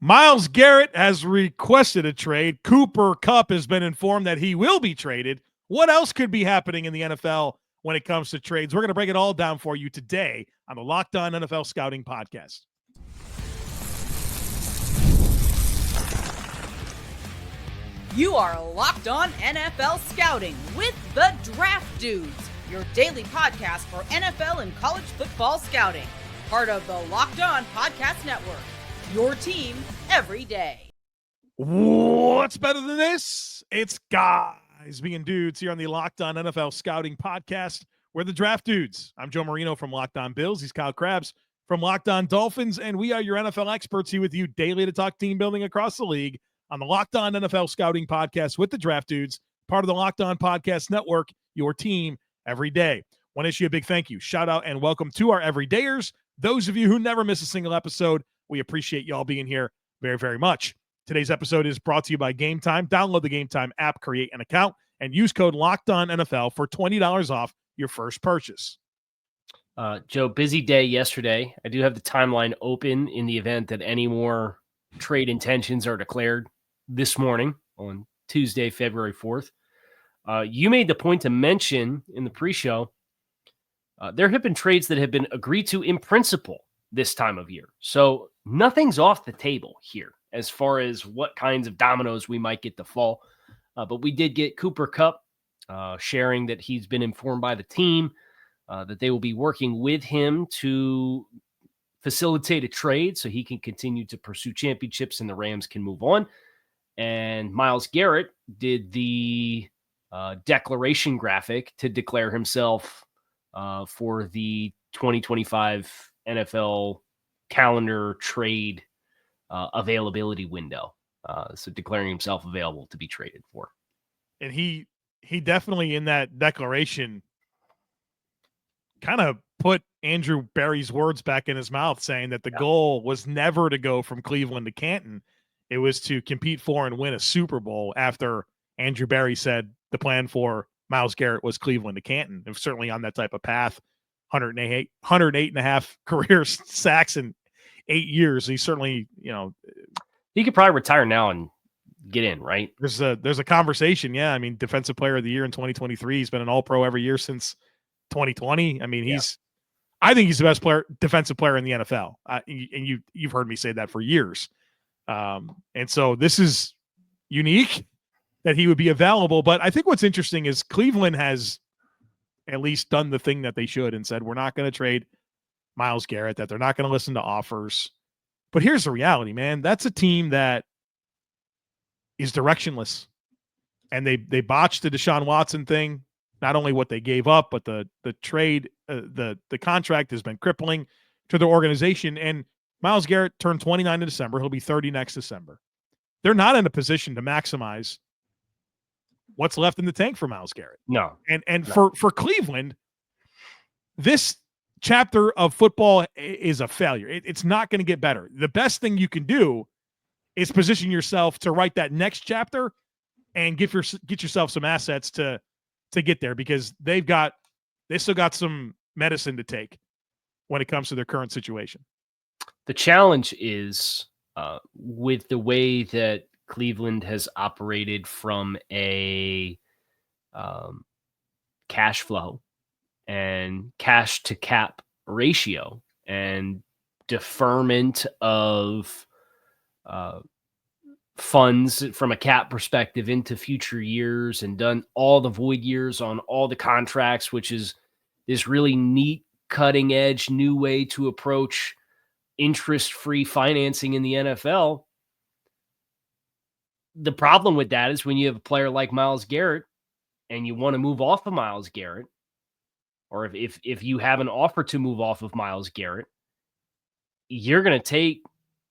Myles Garrett has requested a trade. Cooper Kupp has been informed that he will be traded. What else could be happening in the NFL when it comes to trades? We're going to break it all down for you today on the Locked On NFL Scouting Podcast. You are Locked On NFL Scouting with the Draft Dudes, your daily podcast for NFL and college football scouting. Part of the Locked On Podcast Network, your team every day. What's better than this? It's guys being dudes here on the Locked On NFL Scouting Podcast. We're the Draft Dudes. I'm Joe Marino from Locked On Bills. He's Kyle Crabbs from Locked On Dolphins, and we are your NFL experts here with you daily to talk team building across the league on the Locked On NFL Scouting Podcast with the Draft Dudes, part of the Locked On Podcast Network, your team every day. Want to issue a big thank you, shout out, and welcome to our everydayers. Those of you who never miss a single episode, we appreciate y'all being here very, very much. Today's episode is brought to you by Game Time. Download the Game Time app, create an account, and use code LOCKEDONNFL for $20 off your first purchase. Joe, busy day yesterday. I do have the timeline open in the event that any more trade intentions are declared this morning on Tuesday, February 4th. You made the point to mention in the pre-show, there have been trades that have been agreed to in principle this time of year. So nothing's off the table here as far as what kinds of dominoes we might get to fall. But we did get Cooper Kupp sharing that he's been informed by the team that they will be working with him to facilitate a trade so he can continue to pursue championships and the Rams can move on. And Myles Garrett did the declaration graphic to declare himself for the 2025 NFL calendar trade availability window. So declaring himself available to be traded for. And he definitely in that declaration kind of put Andrew Berry's words back in his mouth, saying that the goal was never to go from Cleveland to Canton. It was to compete for and win a Super Bowl, after Andrew Berry said the plan for Myles Garrett was Cleveland to Canton. And certainly on that type of path, 108 and a half career sacks in 8 years. He certainly, he could probably retire now and get in, right? There's a conversation. Yeah. I mean, defensive player of the year in 2023. He's been an all-pro every year since 2020. I mean, I think he's the best defensive player in the NFL. And you've heard me say that for years. And so this is unique that he would be available. But I think what's interesting is Cleveland has at least done the thing that they should and said, we're not going to trade Myles Garrett, that they're not going to listen to offers. But here's the reality, man. That's a team that is directionless. And they botched the Deshaun Watson thing. Not only what they gave up, but the trade, the contract has been crippling to their organization. And Myles Garrett turned 29 in December. He'll be 30 next December. They're not in a position to maximize what's left in the tank for Myles Garrett. No. And for Cleveland, this chapter of football is a failure. It's not going to get better. The best thing you can do is position yourself to write that next chapter and get yourself some assets to get there, because they still got some medicine to take when it comes to their current situation. The challenge is with the way that Cleveland has operated from a cash flow and cash to cap ratio and deferment of funds from a cap perspective into future years, and done all the void years on all the contracts, which is this really neat, cutting edge new way to approach interest-free financing in the NFL. The problem with that is when you have a player like Myles Garrett and you want to move off of Myles Garrett, or if you have an offer to move off of Myles Garrett, you're going to take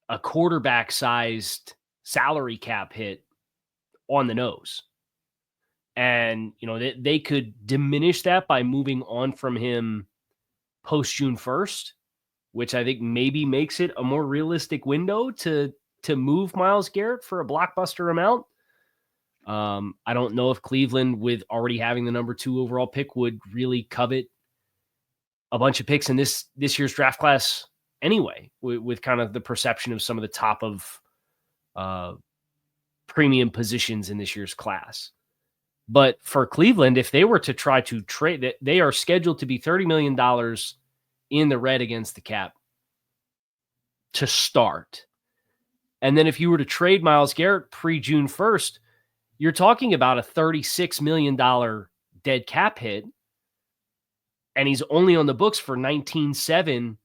a quarterback-sized salary cap hit on the nose. And, they could diminish that by moving on from him post June 1st, which I think maybe makes it a more realistic window to move Myles Garrett for a blockbuster amount. I don't know if Cleveland, with already having the number 2 overall pick, would really covet a bunch of picks in this year's draft class anyway, with kind of the perception of some of the top of premium positions in this year's class. But for Cleveland, if they were to try to trade, they are scheduled to be $30 million in the red against the cap to start. And then if you were to trade Myles Garrett pre-June 1st, you're talking about a $36 million dead cap hit. And he's only on the books for $19.7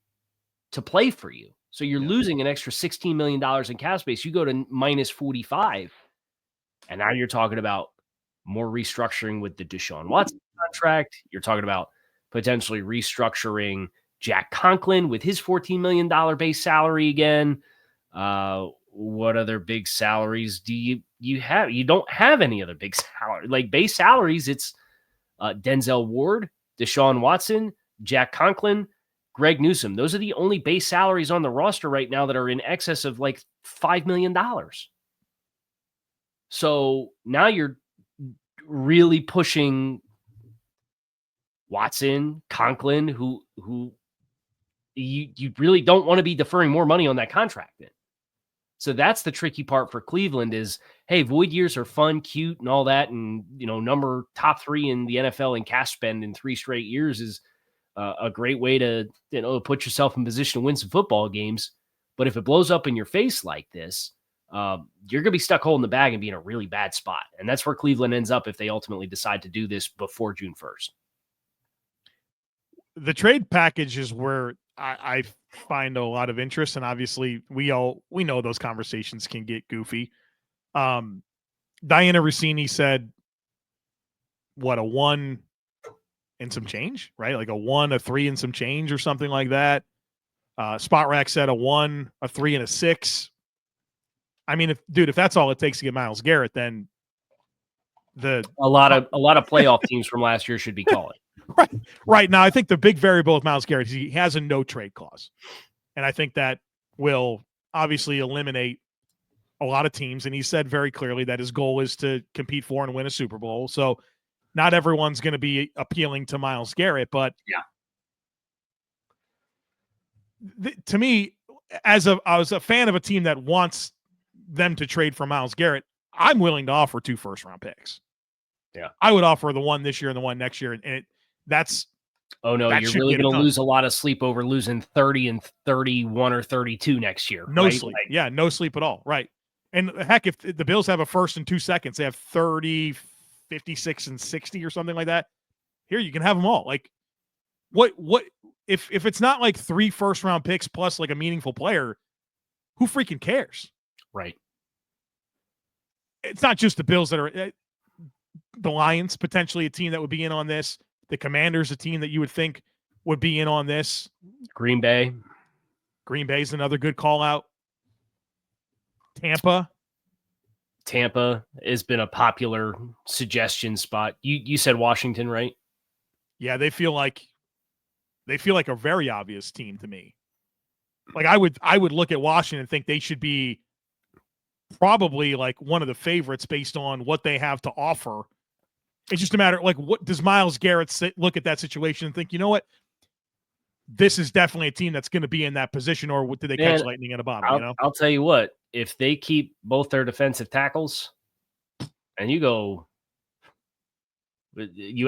to play for you. So you're losing an extra $16 million in cap space. You go to minus 45. And now you're talking about more restructuring with the Deshaun Watson contract. You're talking about potentially restructuring Jack Conklin with his $14 million base salary again. What other big salaries do you have? You don't have any other big salary. Like base salaries, it's Denzel Ward, Deshaun Watson, Jack Conklin, Greg Newsome. Those are the only base salaries on the roster right now that are in excess of like $5 million. So now you're really pushing Watson, Conklin, who you really don't want to be deferring more money on that contract in. So that's the tricky part for Cleveland is, hey, void years are fun, cute, and all that. And, number top 3 in the NFL in cash spend in 3 straight years is a great way to, put yourself in position to win some football games. But if it blows up in your face like this, you're going to be stuck holding the bag and be in a really bad spot. And that's where Cleveland ends up if they ultimately decide to do this before June 1st. The trade package is where I find a lot of interest, and obviously we know those conversations can get goofy. Diana Rossini said, what, a 1 and some change, right? Like a 1, a 3 and some change or something like that. Spot Rack said a 1, a 3 and a 6. I mean, if that's all it takes to get Myles Garrett, then a lot of playoff teams from last year should be calling. Right. Now, I think the big variable with Myles Garrett is he has a no trade clause. And I think that will obviously eliminate a lot of teams. And he said very clearly that his goal is to compete for and win a Super Bowl. So not everyone's going to be appealing to Myles Garrett. But to me, I was a fan of a team that wants them to trade for Myles Garrett. I'm willing to offer 2 first-round picks. Yeah. I would offer the 1 this year and the 1 next year. And that's you're really going to lose a lot of sleep over losing 30 and 31 or 32 next year. No right? sleep. No sleep at all. Right. And heck, if the Bills have a 1st and 2 seconds, they have 30, 56 and 60 or something like that. Here, you can have them all. Like what if it's not like 3 first-round picks plus like a meaningful player, who freaking cares? Right. It's not just the Bills that are the Lions, potentially a team that would be in on this. The Commanders, a team that you would think would be in on this. Green Bay is another good call out. Tampa has been a popular suggestion spot. You said Washington, right? Yeah, they feel like a very obvious team to me. Like I would look at Washington and think they should be probably like one of the favorites based on what they have to offer. It's just a matter like, what does Myles Garrett look at that situation and think, you know what, this is definitely a team that's going to be in that position, or do they catch lightning in a bottle? I'll tell you what, if they keep both their defensive tackles and you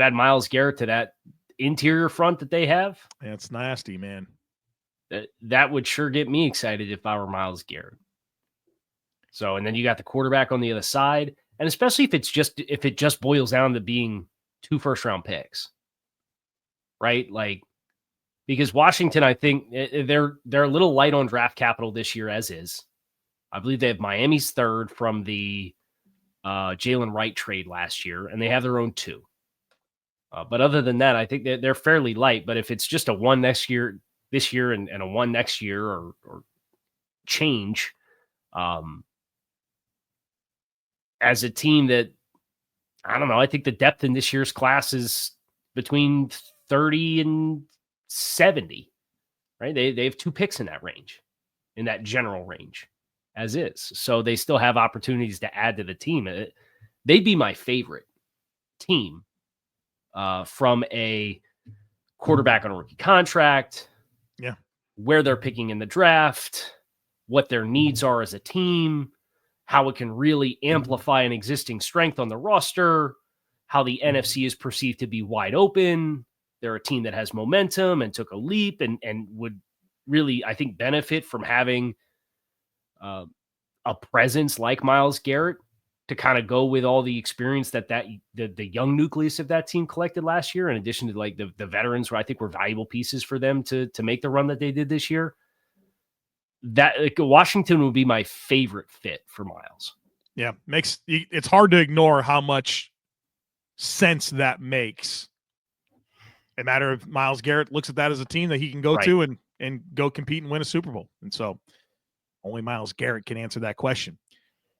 add Myles Garrett to that interior front that they have. That's nasty, man. That would sure get me excited if I were Myles Garrett. So, and then you got the quarterback on the other side. And especially if it just boils down to being 2 first-round picks, right? Like, because Washington, I think they're a little light on draft capital this year as is. I believe they have Miami's 3rd from the Jalen Wright trade last year, and they have their own 2. But other than that, I think they're fairly light. But if it's just a 1 this year and a 1 next year or change, as a team that, I don't know, I think the depth in this year's class is between 30 and 70, right? They have 2 picks in that range, in that general range, as is. So they still have opportunities to add to the team. They'd be my favorite team from a quarterback on a rookie contract, where they're picking in the draft, what their needs are as a team. how it can really amplify an existing strength on the roster, how the NFC is perceived to be wide open. They're a team that has momentum and took a leap and would really, I think, benefit from having a presence like Myles Garrett to kind of go with all the experience that the young nucleus of that team collected last year, in addition to like the veterans who I think were valuable pieces for them to make the run that they did this year. That Washington would be my favorite fit for Myles. Yeah, it's hard to ignore how much sense that makes. A matter of Myles Garrett looks at that as a team that he can go to and go compete and win a Super Bowl. And so only Myles Garrett can answer that question.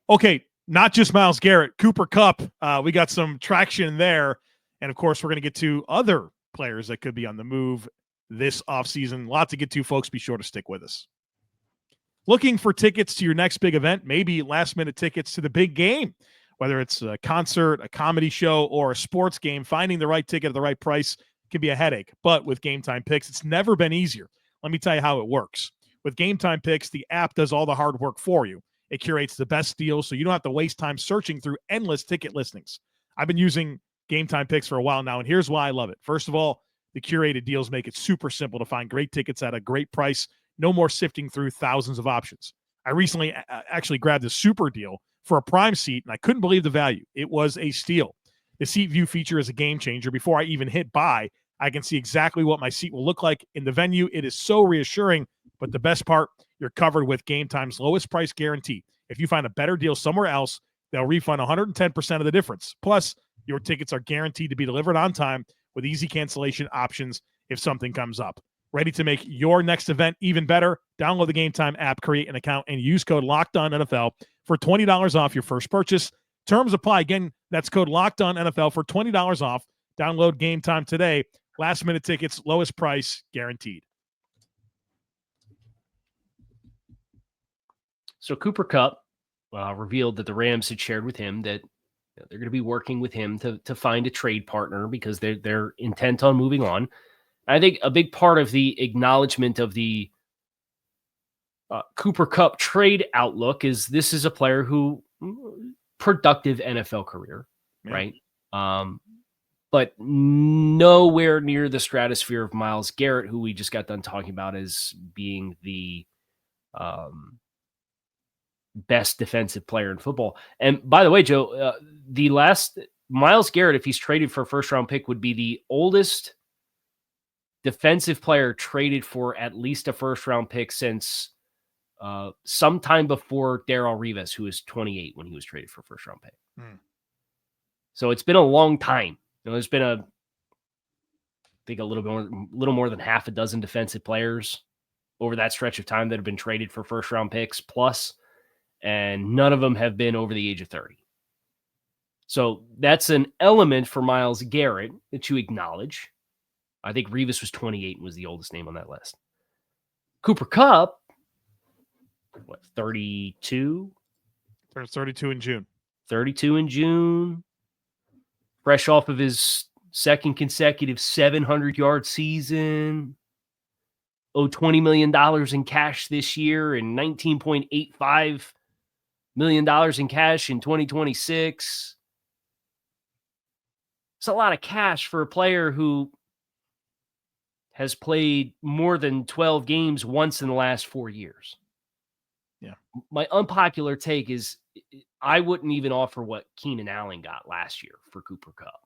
Okay, not just Myles Garrett, Cooper Kupp. We got some traction there. And, of course, we're going to get to other players that could be on the move this offseason. A lot to get to, folks. Be sure to stick with us. Looking for tickets to your next big event, maybe last-minute tickets to the big game, whether it's a concert, a comedy show, or a sports game, finding the right ticket at the right price can be a headache. But with Game Time Picks, it's never been easier. Let me tell you how it works. With Game Time Picks, the app does all the hard work for you. It curates the best deals so you don't have to waste time searching through endless ticket listings. I've been using Game Time Picks for a while now, and here's why I love it. First of all, the curated deals make it super simple to find great tickets at a great price. No more sifting through thousands of options. I recently actually grabbed a super deal for a prime seat, and I couldn't believe the value. It was a steal. The seat view feature is a game changer. Before I even hit buy, I can see exactly what my seat will look like in the venue. It is so reassuring, but the best part, you're covered with Game Time's lowest price guarantee. If you find a better deal somewhere else, they'll refund 110% of the difference. Plus, your tickets are guaranteed to be delivered on time with easy cancellation options if something comes up. Ready to make your next event even better? Download the Game Time app, create an account, and use code LOCKEDONNFL for $20 off your first purchase. Terms apply. Again, that's code LOCKEDONNFL for $20 off. Download Game Time today. Last-minute tickets, lowest price, guaranteed. So Cooper Kupp revealed that the Rams had shared with him that they're going to be working with him to find a trade partner because they're intent on moving on. I think a big part of the acknowledgement of the Cooper Kupp trade outlook is this is a player who productive NFL career, right? But nowhere near the stratosphere of Myles Garrett, who we just got done talking about as being the best defensive player in football. And by the way, Joe, the last Myles Garrett, if he's traded for a first-round pick, would be the oldest defensive player traded for at least a first-round pick since sometime before Darrelle Revis, who was 28 when he was traded for a first-round pick. So it's been a long time. There's been I think a little more than half a dozen defensive players over that stretch of time that have been traded for first-round picks plus, and none of them have been over the age of 30. So that's an element for Myles Garrett that you acknowledge. I think Revis was 28 and was the oldest name on that list. Cooper Kupp, 32? Turns 32 in June. 32 in June. Fresh off of his second consecutive 700-yard season. Owed $20 million in cash this year and $19.85 million in cash in 2026. It's a lot of cash for a player who has played more than 12 games once in the last 4 years. Yeah. My unpopular take is I wouldn't even offer what Keenan Allen got last year for Cooper Kupp.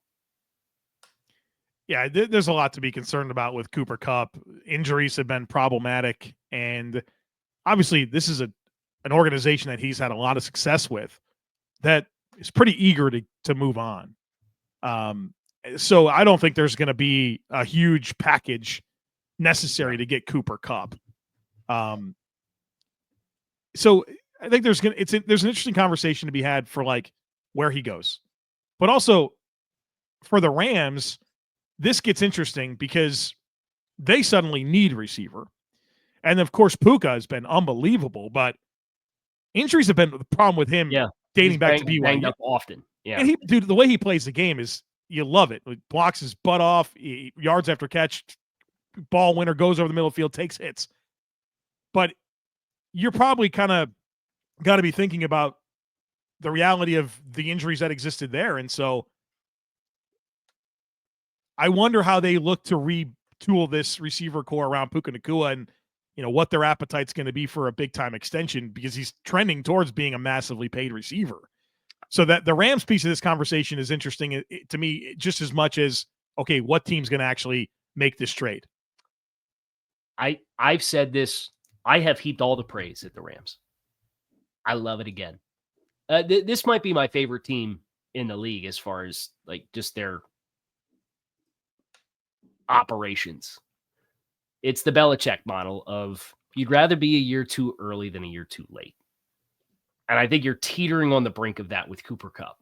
Yeah, there's a lot to be concerned about with Cooper Kupp. Injuries have been problematic, and obviously this is an organization that he's had a lot of success with that is pretty eager to move on. So I don't think there's going to be a huge package necessary to get Cooper Kupp. So I think there's an interesting conversation to be had for like where he goes, but also for the Rams, this gets interesting because they suddenly need receiver. And of course, Puka has been unbelievable, but injuries have been the problem with him dating back to BYU. Banged up often. Yeah. And the way he plays the game is, you love it. He blocks his butt off, yards after catch, ball winner, goes over the middle of the field, takes hits. But you're probably kind of got to be thinking about the reality of the injuries that existed there. And so I wonder how they look to retool this receiver core around Puka Nacua and, what their appetite's going to be for a big-time extension, because he's trending towards being a massively paid receiver. So that the Rams piece of this conversation is interesting to me just as much as, okay, what team's going to actually make this trade? I've said this. I have heaped all the praise at the Rams. I love it again. This might be my favorite team in the league as far as like just their operations. It's the Belichick model of you'd rather be a year too early than a year too late. And I think you're teetering on the brink of that with Cooper Kupp.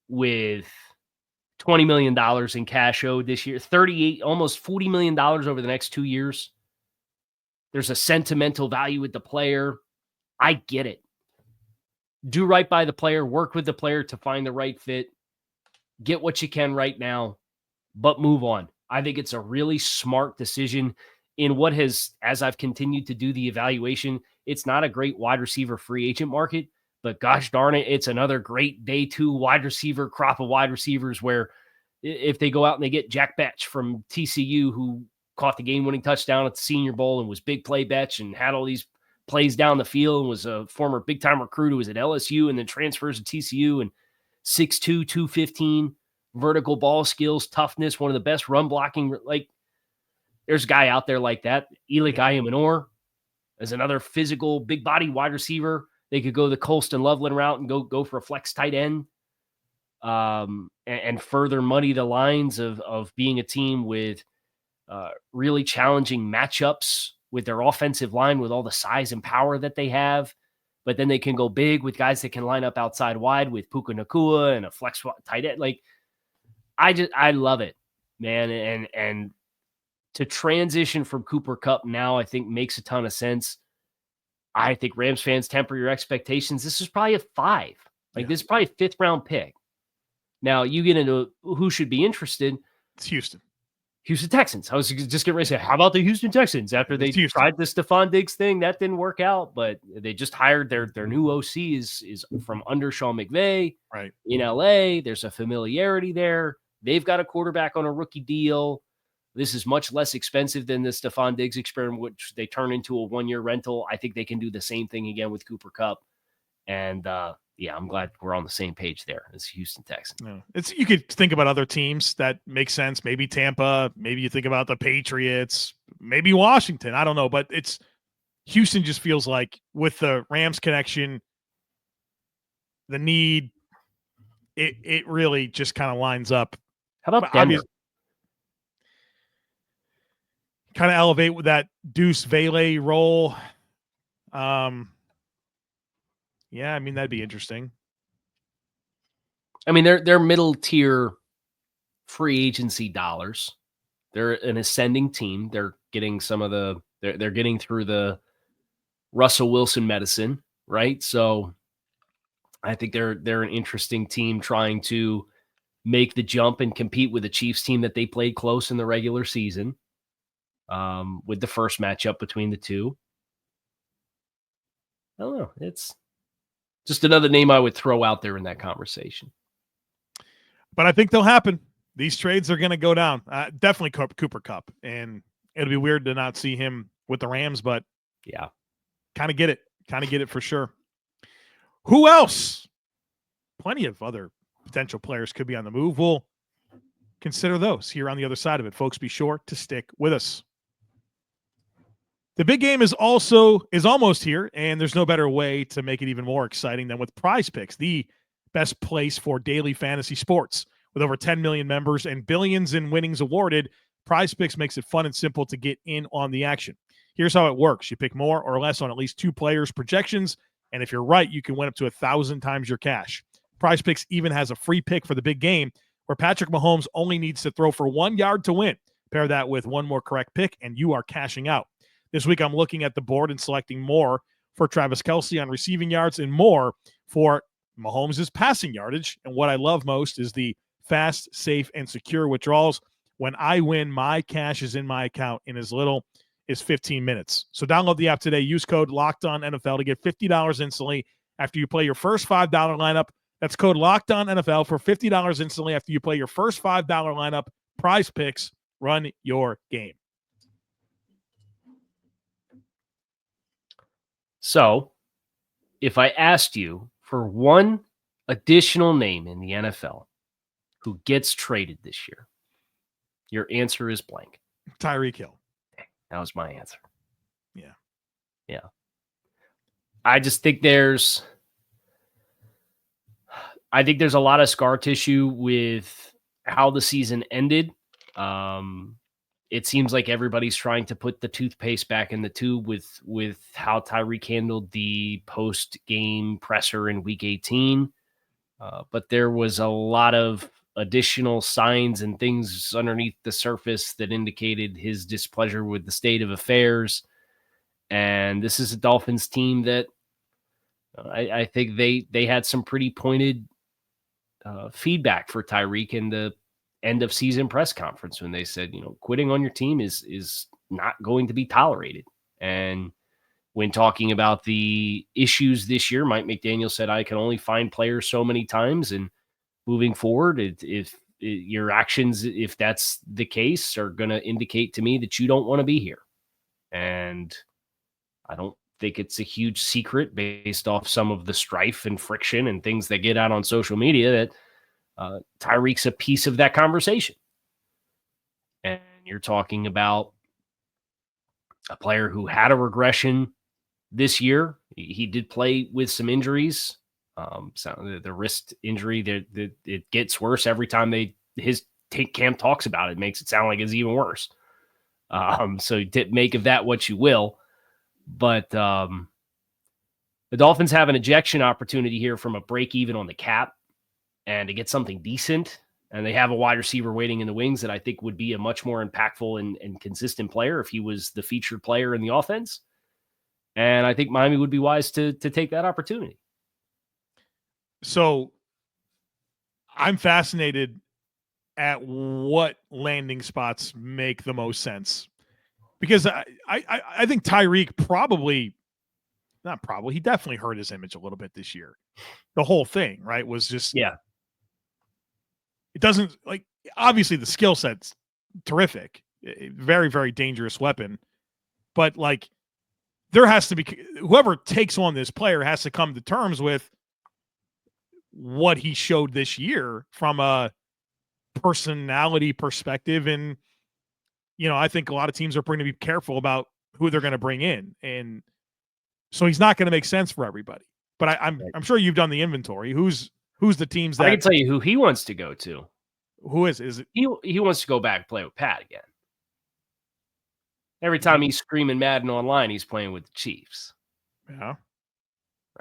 With $20 million in cash owed this year, almost $40 million over the next 2 years. There's a sentimental value with the player. I get it. Do right by the player, work with the player to find the right fit, get what you can right now, but move on. I think it's a really smart decision in what has, as I've continued to do the evaluation, it's not a great wide receiver free agent market, but gosh darn it, it's another great day 2 wide receiver crop of wide receivers where if they go out and they get Jack Betch from TCU, who caught the game-winning touchdown at the Senior Bowl and was big play Betch and had all these plays down the field and was a former big-time recruit who was at LSU and then transfers to TCU, and 6'2", 215, vertical ball skills, toughness, one of the best run blocking. Like, there's a guy out there like that. Elik Ayamanor is another physical, big-body wide receiver. They could go the Colston Loveland route and go for a flex tight end, and further muddy the lines of being a team with really challenging matchups with their offensive line, with all the size and power that they have. But then they can go big with guys that can line up outside wide with Puka Nacua and a flex tight end. Like, I love it, man. And to transition from Cooper Kupp now, I think makes a ton of sense. I think Rams fans, temper your expectations. This is probably a 5. This is probably a 5th round pick. Now you get into who should be interested. It's Houston Texans. I was just getting ready to say, how about the Houston Texans after they tried the Stephon Diggs thing? That didn't work out, but they just hired their new OC is from under Sean McVay, right, in LA. There's a familiarity there. They've got a quarterback on a rookie deal. This is much less expensive than the Stephon Diggs experiment, which they turn into a 1-year rental. I think they can do the same thing again with Cooper Kupp. And I'm glad we're on the same page there as Houston Texans. Yeah. You could think about other teams that make sense. Maybe Tampa. Maybe you think about the Patriots. Maybe Washington. I don't know, but Houston just feels like with the Rams connection, the need, it really just kind of lines up. How about Denver? Kind of elevate with that Deuce Vele role. Yeah, I mean, that'd be interesting. I mean, they're middle tier free agency dollars. They're an ascending team. They're getting they're getting through the Russell Wilson medicine, right? So I think they're an interesting team trying to make the jump and compete with the Chiefs team that they played close in the regular season, with the first matchup between the two. I don't know. It's just another name I would throw out there in that conversation. But I think they'll happen. These trades are going to go down. Definitely Cooper Kupp. And it'll be weird to not see him with the Rams, but yeah, kind of get it for sure. Who else? Plenty of other potential players could be on the move. We'll consider those here on the other side of it. Folks, be sure to stick with us. The big game is almost here, and there's no better way to make it even more exciting than with Prize Picks, the best place for daily fantasy sports. With over 10 million members and billions in winnings awarded, Prize Picks makes it fun and simple to get in on the action. Here's how it works. You pick more or less on at least 2 players' projections, and if you're right, you can win up to 1,000 times your cash. Prize Picks even has a free pick for the big game where Patrick Mahomes only needs to throw for 1 yard to win. Pair that with one more correct pick, and you are cashing out. This week, I'm looking at the board and selecting more for Travis Kelce on receiving yards and more for Mahomes' passing yardage. And what I love most is the fast, safe, and secure withdrawals. When I win, my cash is in my account in as little as 15 minutes. So download the app today. Use code LOCKEDONNFL to get $50 instantly after you play your first $5 lineup. That's code LOCKEDONNFL for $50 instantly after you play your first $5 lineup. Prize Picks, run your game. So, if I asked you for one additional name in the NFL who gets traded this year, your answer is blank. Tyreek Hill. That was my answer. Yeah. I just think there's a lot of scar tissue with how the season ended. It seems like everybody's trying to put the toothpaste back in the tube with how Tyreek handled the post-game presser in Week 18. But there was a lot of additional signs and things underneath the surface that indicated his displeasure with the state of affairs. And this is a Dolphins team that I think they had some pretty pointed feedback for Tyreek in the end of season press conference when they said, quitting on your team is not going to be tolerated. And when talking about the issues this year, Mike McDaniel said, I can only find players so many times. And moving forward, if your actions, if that's the case, are going to indicate to me that you don't want to be here. And I don't think it's a huge secret based off some of the strife and friction and things that get out on social media that Tyreek's a piece of that conversation. And you're talking about a player who had a regression this year. He did play with some injuries. So the wrist injury, it gets worse every time his camp talks about it. Makes it sound like it's even worse. So make of that what you will. But the Dolphins have an ejection opportunity here from a break even on the cap and to get something decent. And they have a wide receiver waiting in the wings that I think would be a much more impactful and consistent player if he was the featured player in the offense. And I think Miami would be wise to take that opportunity. So I'm fascinated at what landing spots make the most sense. Because I think Tyreek he definitely hurt his image a little bit this year. The whole thing, right, was just, yeah. It doesn't, obviously the skill set's terrific, very, very dangerous weapon. But there has to be, whoever takes on this player has to come to terms with what he showed this year from a personality perspective. And, I think a lot of teams are going to be careful about who they're going to bring in. And so he's not going to make sense for everybody. But I'm sure you've done the inventory. Who's the teams that I can tell you who he wants to go to. Who is it? He wants to go back and play with Pat again. Every time he's screaming Madden online, he's playing with the Chiefs. Yeah.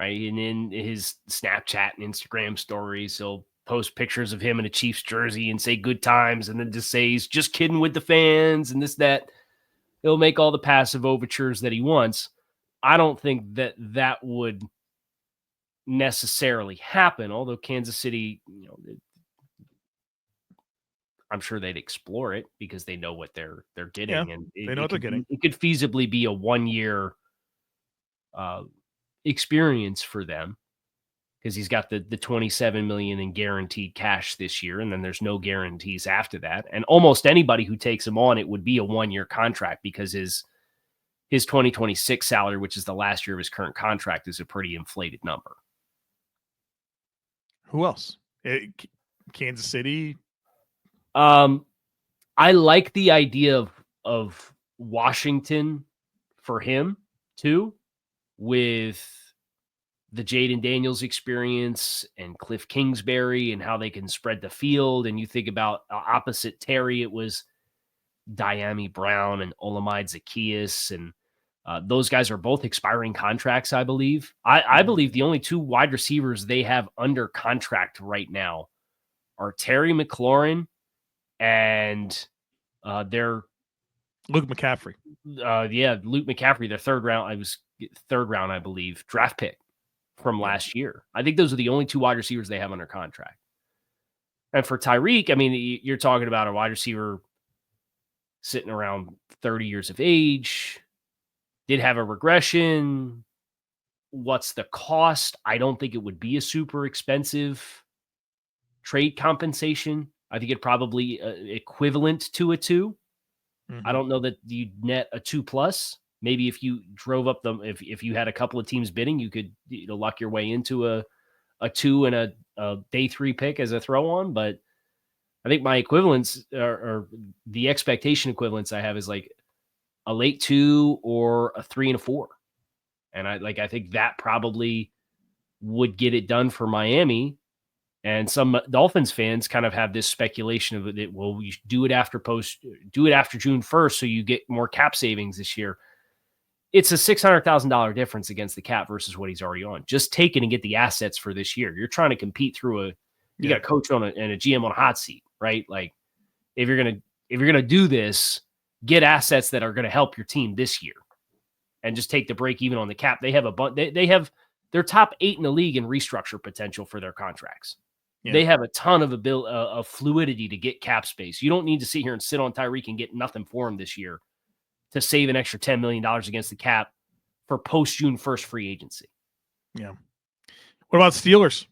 Right. And in his Snapchat and Instagram stories, he'll post pictures of him in a Chiefs jersey and say good times and then just say he's just kidding with the fans and this, that. He'll make all the passive overtures that he wants. I don't think that would necessarily happen, although Kansas City, I'm sure they'd explore it because they know what they're getting. Yeah, and they know what they're getting. It could feasibly be a 1 year experience for them because he's got the $27 million in guaranteed cash this year, and then there's no guarantees after that. And almost anybody who takes him on, it would be a 1 year contract because his 2026 salary, which is the last year of his current contract, is a pretty inflated number. Who else? Kansas City. I like the idea of Washington for him too, with the Jaden Daniels experience and Cliff Kingsbury and how they can spread the field. And you think about opposite Terry, it was Diami Brown and Olamide Zaccheaus, and those guys are both expiring contracts, I believe. I believe the only two wide receivers they have under contract right now are Terry McLaurin and their Luke McCaffrey. Luke McCaffrey, their third round, I believe, draft pick from last year. I think those are the only two wide receivers they have under contract. And for Tyreek, I mean, you're talking about a wide receiver sitting around 30 years of age, did have a regression, what's the cost? I don't think it would be a super expensive trade compensation. I think it probably equivalent to a 2. I don't know that you'd net a 2+. Maybe if you drove up if you had a couple of teams bidding, you could luck your way into a 2 and a day 3 pick as a throw on. But I think my equivalents or the expectation equivalents I have is like a late 2 or a 3 and a 4. And I think that probably would get it done for Miami. And some Dolphins fans kind of have this speculation of it. Well, you should do it after June 1st, so you get more cap savings this year. It's a $600,000 difference against the cap versus what he's already on. Just take it and get the assets for this year. You're trying to compete through you got a coach and a GM on a hot seat, right? Like if you're gonna do this, get assets that are going to help your team this year, and just take the break even on the cap. They have they have their top 8 in the league in restructure potential for their contracts. Yeah. They have a ton of fluidity to get cap space. You don't need to sit here and sit on Tyreek and get nothing for him this year to save an extra $10 million against the cap for post June 1st free agency. Yeah. What about Steelers?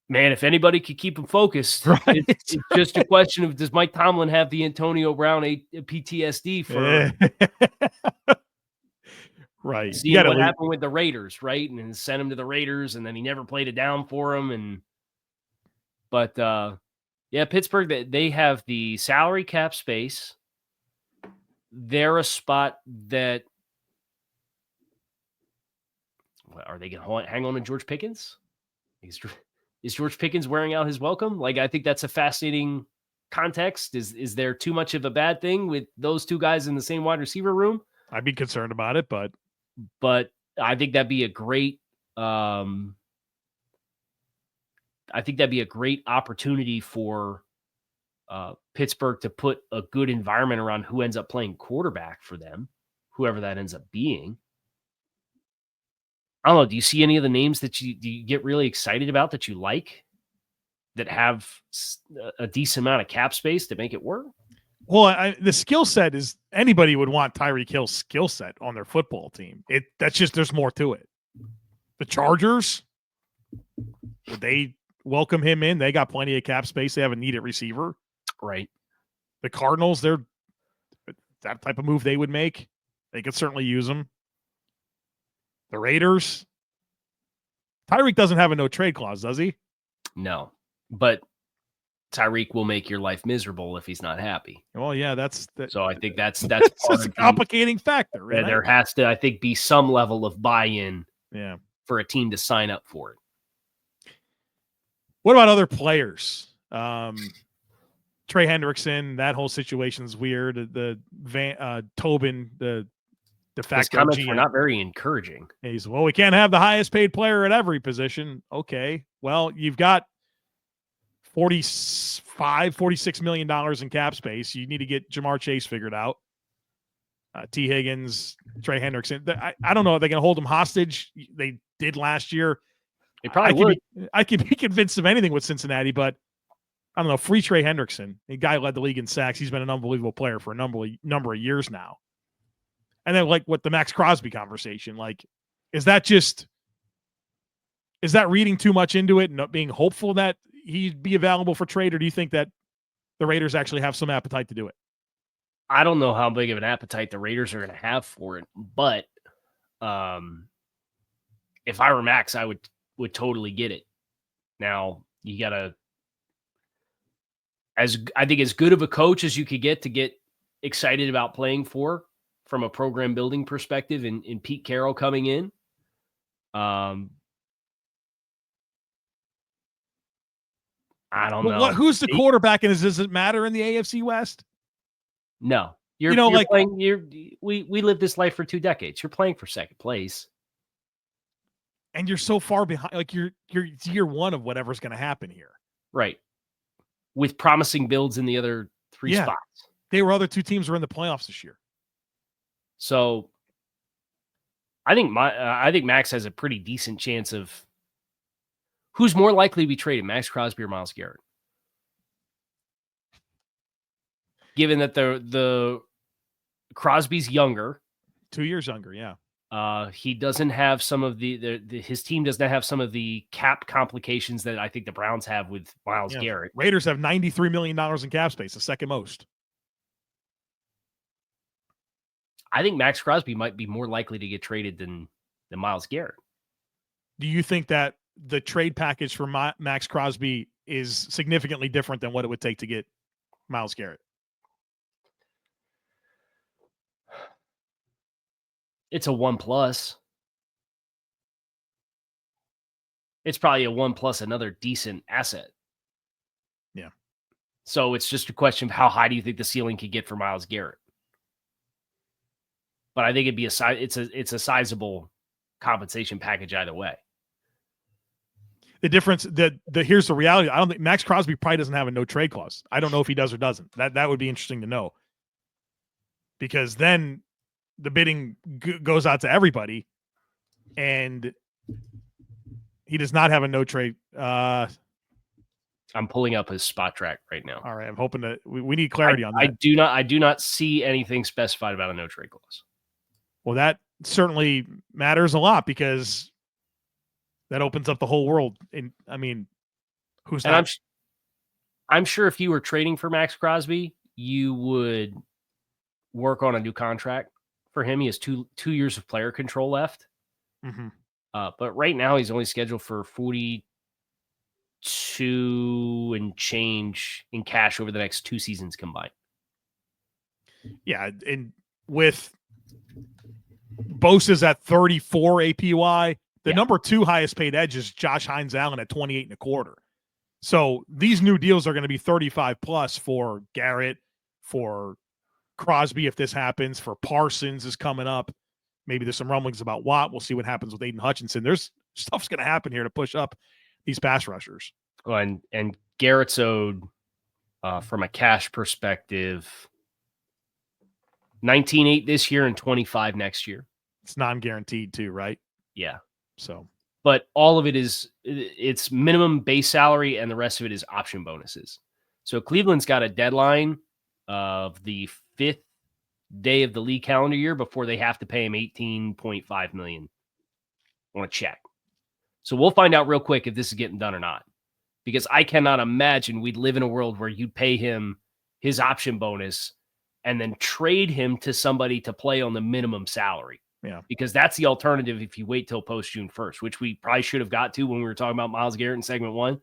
Man, if anybody could keep him focused, right. it's just a question of, does Mike Tomlin have the Antonio Brown PTSD for right? Seeing what happened with the Raiders, right? And sent him to the Raiders, and then he never played it down for him. But Pittsburgh, they have the salary cap space. They're a spot that, are they going to hang on to George Pickens? Is George Pickens wearing out his welcome? Like, I think that's a fascinating context. Is there too much of a bad thing with those two guys in the same wide receiver room? I'd be concerned about it, but I think that'd be a great opportunity for Pittsburgh to put a good environment around who ends up playing quarterback for them, whoever that ends up being. I don't know. Do you see any of the names that you get really excited about that you like, that have a decent amount of cap space to make it work? Well, the skill set is, anybody would want Tyreek Hill's skill set on their football team. That's just, there's more to it. The Chargers, would they welcome him in? They got plenty of cap space. They have a needed receiver. Right. The Cardinals, they're that type of move they would make. They could certainly use him. The Raiders, Tyreek doesn't have a no trade clause, does he? No, but Tyreek will make your life miserable if he's not happy. Well, yeah, so I think that's a complicating factor. Right? There has to, I think, be some level of buy-in. Yeah. For a team to sign up for it. What about other players? Trey Hendrickson, that whole situation is weird. The Tobin, the de facto comments GM, were not very encouraging. He's, well, we can't have the highest paid player at every position. Okay. Well, you've got $46 million in cap space. You need to get Jamar Chase figured out. T. Higgins, Trey Hendrickson. I don't know if they can hold him hostage. They did last year. They probably would. I could be convinced of anything with Cincinnati, but I don't know. Free Trey Hendrickson. The guy led the league in sacks. He's been an unbelievable player for a number of years now. And then, like, what the Maxx Crosby conversation, like, is that reading too much into it and not being hopeful that he'd be available for trade, or do you think that the Raiders actually have some appetite to do it? I don't know how big of an appetite the Raiders are going to have for it, but if I were Max, I would totally get it. Now, you got to, I think as good of a coach as you could get to get excited about playing for, from a program building perspective, in Pete Carroll coming in. I don't know. Who's the quarterback, and does it matter in the AFC West? No. You're playing. We lived this life for 2 decades. You're playing for second place, and you're so far behind. Like you're year one of whatever's going to happen here, right? With promising builds in the other 3 spots. Other 2 teams were in the playoffs this year. So, I think Max has a pretty decent chance of. Who's more likely to be traded, Maxx Crosby or Myles Garrett? Given that the Crosby's younger. 2 years younger, yeah. He doesn't have some of his team does not have some of the cap complications that I think the Browns have with Myles Garrett. Raiders have $93 million in cap space, the second most. I think Maxx Crosby might be more likely to get traded than Myles Garrett. Do you think that the trade package for Maxx Crosby is significantly different than what it would take to get Myles Garrett? It's a 1+. It's probably a 1+ another decent asset. Yeah. So it's just a question of how high do you think the ceiling could get for Myles Garrett? But I think it'd be it's a sizable compensation package either way. The difference here's the reality. I don't think Maxx Crosby probably doesn't have a no trade clause. I don't know if he does or doesn't. That would be interesting to know, because then the bidding goes out to everybody, and he does not have a no trade. I'm pulling up his spot track right now. All right, I'm hoping that we need clarity on that. I do not see anything specified about a no trade clause. Well, that certainly matters a lot, because that opens up the whole world. And I mean, who's not? I'm sure if you were trading for Maxx Crosby, you would work on a new contract for him. He has two years of player control left. Mm-hmm. But right now he's only scheduled for 42 and change in cash over the next 2 seasons combined. Yeah, and with Bosa's at 34 APY, the number 2 highest paid edge is Josh Hines Allen at 28.25. So these new deals are going to be 35+ for Garrett, for Crosby if this happens, for Parsons is coming up. Maybe there's some rumblings about Watt. We'll see what happens with Aiden Hutchinson. There's stuff's going to happen here to push up these pass rushers. Oh, and Garrett's owed, from a cash perspective, 19.8 this year and 25 next year. It's non-guaranteed too, right? Yeah. So, but all of it's minimum base salary, and the rest of it is option bonuses. So Cleveland's got a deadline of the 5th day of the league calendar year before they have to pay him $18.5 million on a check. So we'll find out real quick if this is getting done or not, because I cannot imagine we'd live in a world where you'd pay him his option bonus and then trade him to somebody to play on the minimum salary. Yeah. Because that's the alternative if you wait till post June 1st, which we probably should have got to when we were talking about Myles Garrett in segment 1.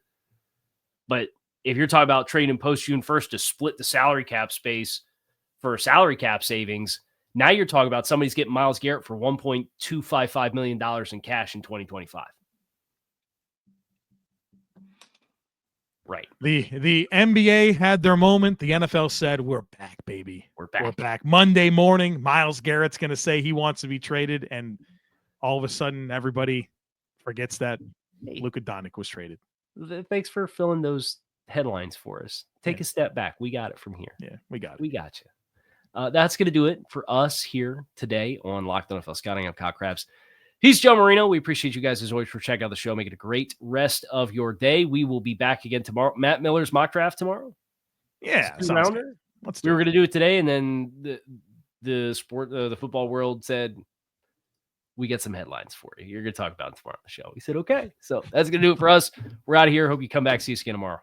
But if you're talking about trading post June 1st to split the salary cap space for salary cap savings, now you're talking about somebody's getting Myles Garrett for $1.255 million in cash in 2025. Right. The NBA had their moment. The NFL said, we're back, baby. We're back. We're back. Monday morning, Myles Garrett's going to say he wants to be traded, and all of a sudden everybody forgets that Luka Doncic was traded. Thanks for filling those headlines for us. Take a step back. We got it from here. Yeah, we got it. We got you. That's going to do it for us here today on Locked On NFL Scouting. I'm Kyle Crabbs. He's Joe Marino. We appreciate you guys as always for checking out the show. Make it a great rest of your day. We will be back again tomorrow. Matt Miller's mock draft tomorrow. Yeah, rounder. We were going to do it today, and then the football world said, we get some headlines for you. You're going to talk about it tomorrow on the show. We said, okay. So that's going to do it for us. We're out of here. Hope you come back. See you again tomorrow.